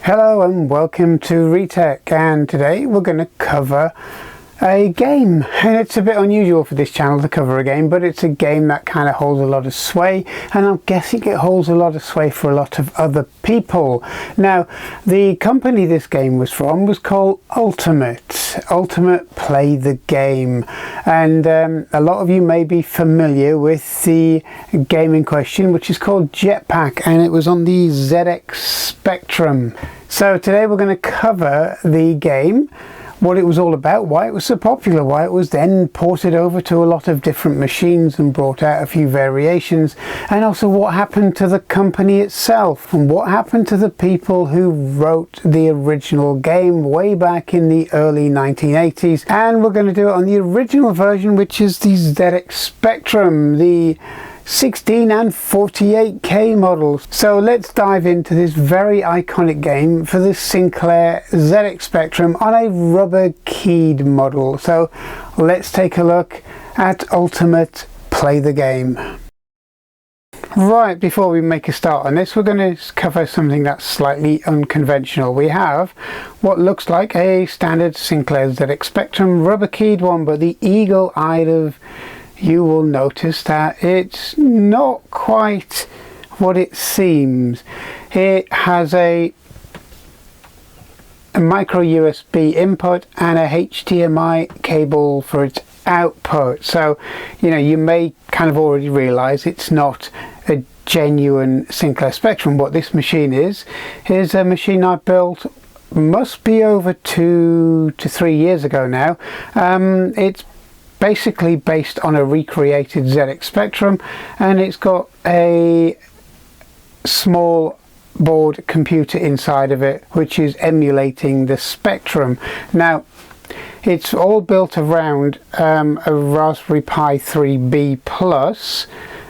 Hello and welcome to Retech, and today we're going to cover a game, and it's a bit unusual for this channel to cover a game, but it's a game that kind of holds a lot of sway, and I'm guessing it holds a lot of sway for a lot of other people. Now, the company this game was from was called Ultimate Play the Game, and a lot of you may be familiar with the game in question, which is called Jetpac, and it was on the ZX Spectrum. So today we're going to cover the game, what it was all about, why it was so popular, why it was then ported over to a lot of different machines and brought out a few variations, and also what happened to the company itself and what happened to the people who wrote the original game way back in the early 1980s. And we're going to do it on the original version, which is the ZX Spectrum, the 16 and 48K models. So let's dive into this very iconic game for the Sinclair ZX Spectrum on a rubber keyed model. So let's take a look at Ultimate Play the Game. Right, before we make a start on this, we're going to cover something that's slightly unconventional. We have what looks like a standard Sinclair ZX Spectrum rubber keyed one, but the eagle-eyed of you will notice that it's not quite what it seems. It has a micro USB input and a HDMI cable for its output. So, you know, you may kind of already realize it's not a genuine Sinclair Spectrum. What this machine is a machine I built, must be over 2 to 3 years ago now. It's basically based on a recreated ZX Spectrum, and it's got a small board computer inside of it which is emulating the Spectrum. Now, it's all built around a Raspberry Pi 3B Plus.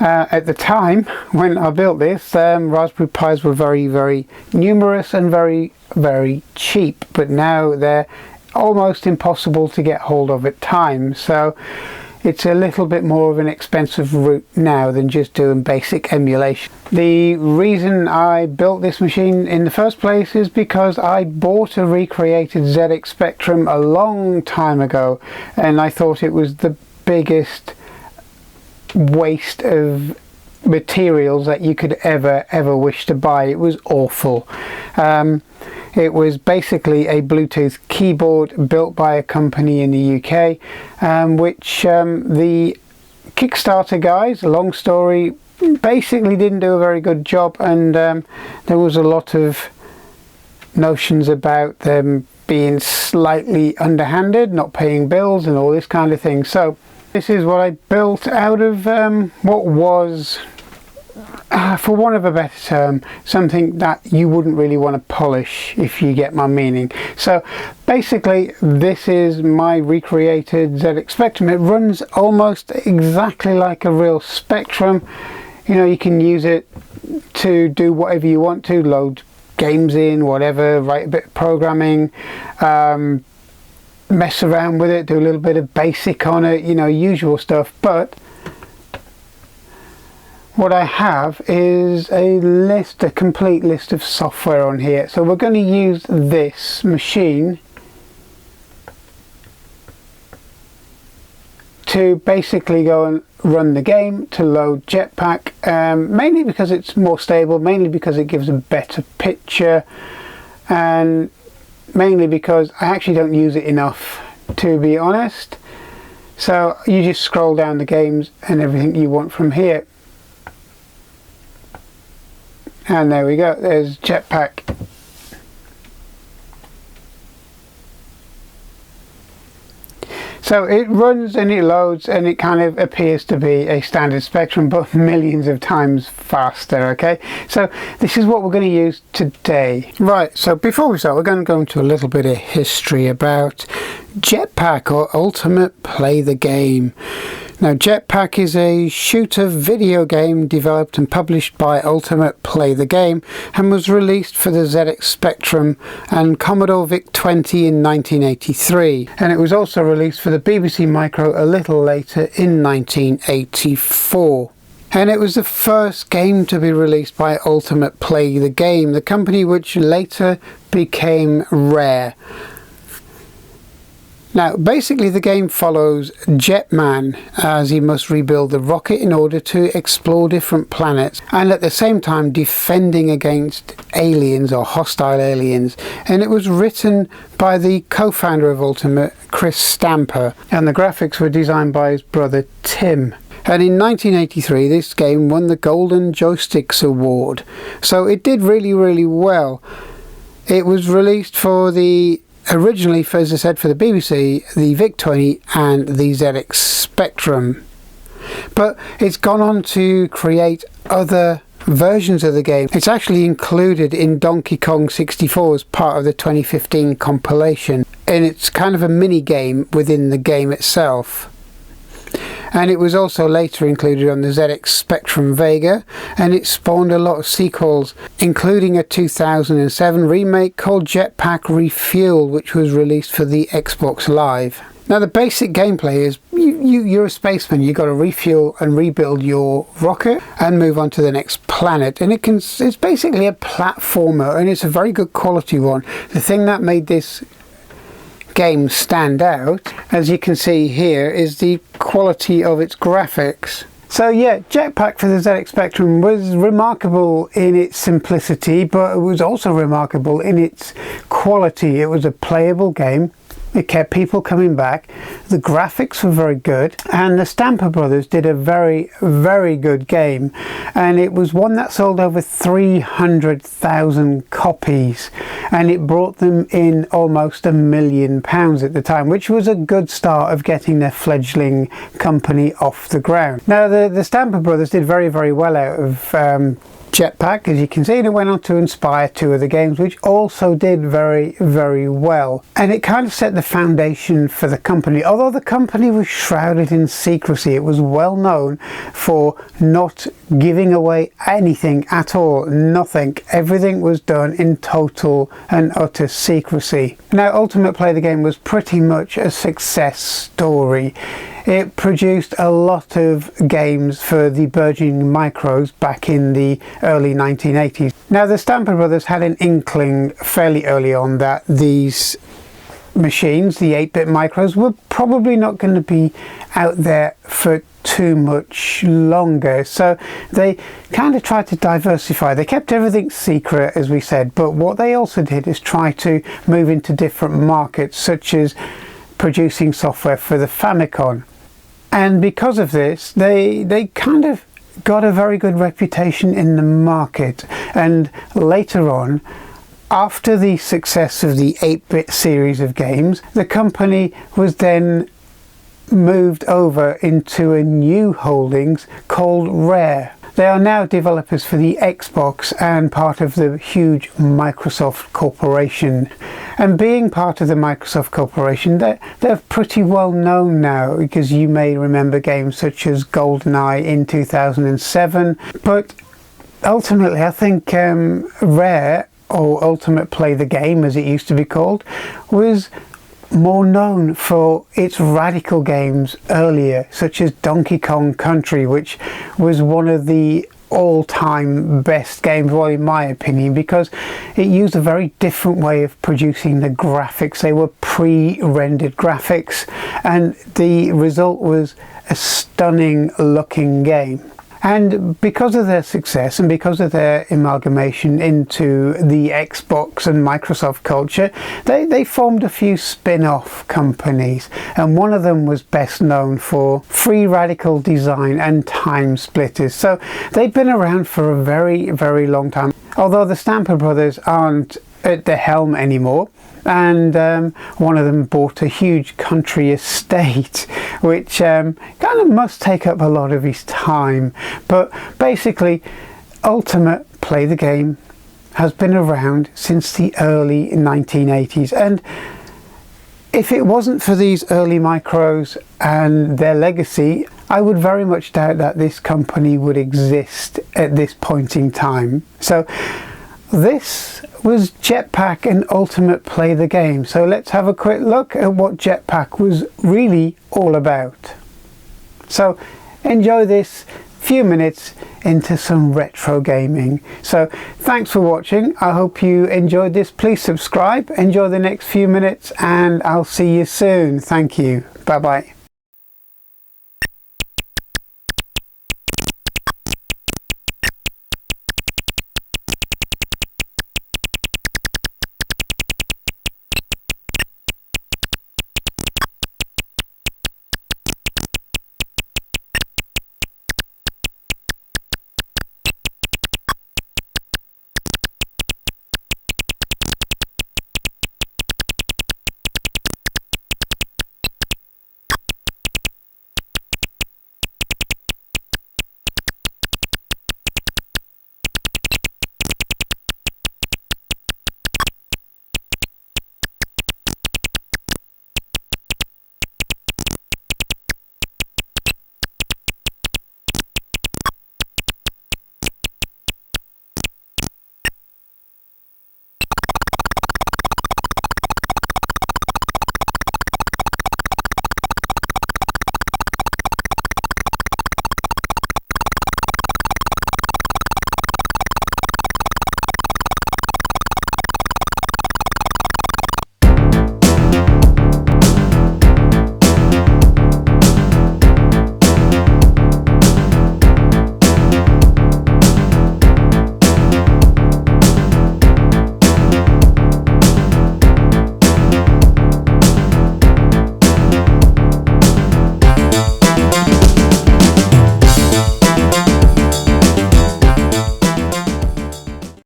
At the time when I built this, Raspberry Pis were very numerous and very cheap, but now they're almost impossible to get hold of at times, so it's a little bit more of an expensive route now than just doing basic emulation. The reason I built this machine in the first place is because I bought a recreated ZX Spectrum a long time ago, and I thought it was the biggest waste of materials that you could ever wish to buy. It was awful. It was basically a Bluetooth keyboard built by a company in the UK, which the Kickstarter guys, long story, basically didn't do a very good job, and there was a lot of notions about them being slightly underhanded, not paying bills and all this kind of thing. So this is what I built out of what was, for want of a better term, something that you wouldn't really want to polish, if you get my meaning. So basically this is my recreated ZX Spectrum. It runs almost exactly like a real Spectrum. You know, you can use it to do whatever you want to, load games in, whatever, write a bit of programming, mess around with it, do a little bit of basic on it, you know, usual stuff. But what I have is a complete list of software on here. So we're going to use this machine to basically go and run the game, to load Jetpac, mainly because it's more stable, mainly because it gives a better picture, and mainly because I actually don't use it enough, to be honest. So you just scroll down the games and everything you want from here. And there we go, there's Jetpac. So it runs and it loads and it kind of appears to be a standard Spectrum, but millions of times faster, okay? So this is what we're going to use today. Right, so before we start, we're going to go into a little bit of history about Jetpac, or Ultimate Play the Game. Now, Jetpac is a shooter video game developed and published by Ultimate Play the Game, and was released for the ZX Spectrum and Commodore VIC-20 in 1983, and it was also released for the BBC Micro a little later in 1984. And it was the first game to be released by Ultimate Play the Game, the company which later became Rare. Now, basically the game follows Jetman as he must rebuild the rocket in order to explore different planets and at the same time defending against aliens or hostile aliens. And it was written by the co-founder of Ultimate, Chris Stamper, and the graphics were designed by his brother Tim. And in 1983 this game won the Golden Joysticks Award, so it did really well. It was released for the originally, as I said, for the BBC, the VIC-20 and the ZX Spectrum, but it's gone on to create other versions of the game. It's actually included in Donkey Kong 64 as part of the 2015 compilation, and it's kind of a mini game within the game itself. And it was also later included on the ZX Spectrum Vega, and it spawned a lot of sequels, including a 2007 remake called Jetpac Refueled, which was released for the Xbox Live. Now the basic gameplay is you're a spaceman, you've got to refuel and rebuild your rocket and move on to the next planet, and it's basically a platformer, and it's a very good quality one. The thing that made this game stand out, as you can see here, is the quality of its graphics. So yeah, Jetpac for the ZX Spectrum was remarkable in its simplicity, but it was also remarkable in its quality. It was a playable game. It kept people coming back. The graphics were very good, and the Stamper brothers did a very good game, and it was one that sold over 300,000 copies, and it brought them in almost £1 million at the time, which was a good start of getting their fledgling company off the ground. Now the Stamper brothers did very well out of Jetpac, as you can see, and it went on to inspire two other games which also did very well, and it kind of set the foundation for the company. Although the company was shrouded in secrecy, it was well known for not giving away anything at all, nothing. Everything was done in total and utter secrecy. Now Ultimate Play the Game was pretty much a success story. It produced a lot of games for the burgeoning micros back in the early 1980s. Now the Stamper brothers had an inkling fairly early on that these machines, the 8-bit micros, were probably not going to be out there for too much longer, so they kind of tried to diversify. They kept everything secret, as we said, but what they also did is try to move into different markets, such as producing software for the Famicom. And because of this, they kind of got a very good reputation in the market. And later on, after the success of the 8-bit series of games, the company was then moved over into a new holdings called Rare. They are now developers for the Xbox and part of the huge Microsoft Corporation. And being part of the Microsoft Corporation, they're pretty well known now, because you may remember games such as GoldenEye in 2007. But ultimately, I think Rare, or Ultimate Play the Game as it used to be called, was more known for its radical games earlier, such as Donkey Kong Country, which was one of the all-time best games, well, in my opinion, because it used a very different way of producing the graphics. They were pre-rendered graphics, and the result was a stunning looking game. And because of their success and because of their amalgamation into the Xbox and Microsoft culture, they formed a few spin-off companies, and one of them was best known for Free Radical Design and Time Splitters. So they've been around for a very long time, although the Stamper brothers aren't at the helm anymore. And one of them bought a huge country estate, which kind of must take up a lot of his time. But basically, Ultimate Play the Game has been around since the early 1980s, and if it wasn't for these early micros and their legacy, I would very much doubt that this company would exist at this point in time. So this was Jetpac and Ultimate Play the Game. So let's have a quick look at what Jetpac was really all about. So enjoy this few minutes into some retro gaming. So thanks for watching. I hope you enjoyed this. Please subscribe, enjoy the next few minutes, and I'll see you soon. Thank you. Bye bye.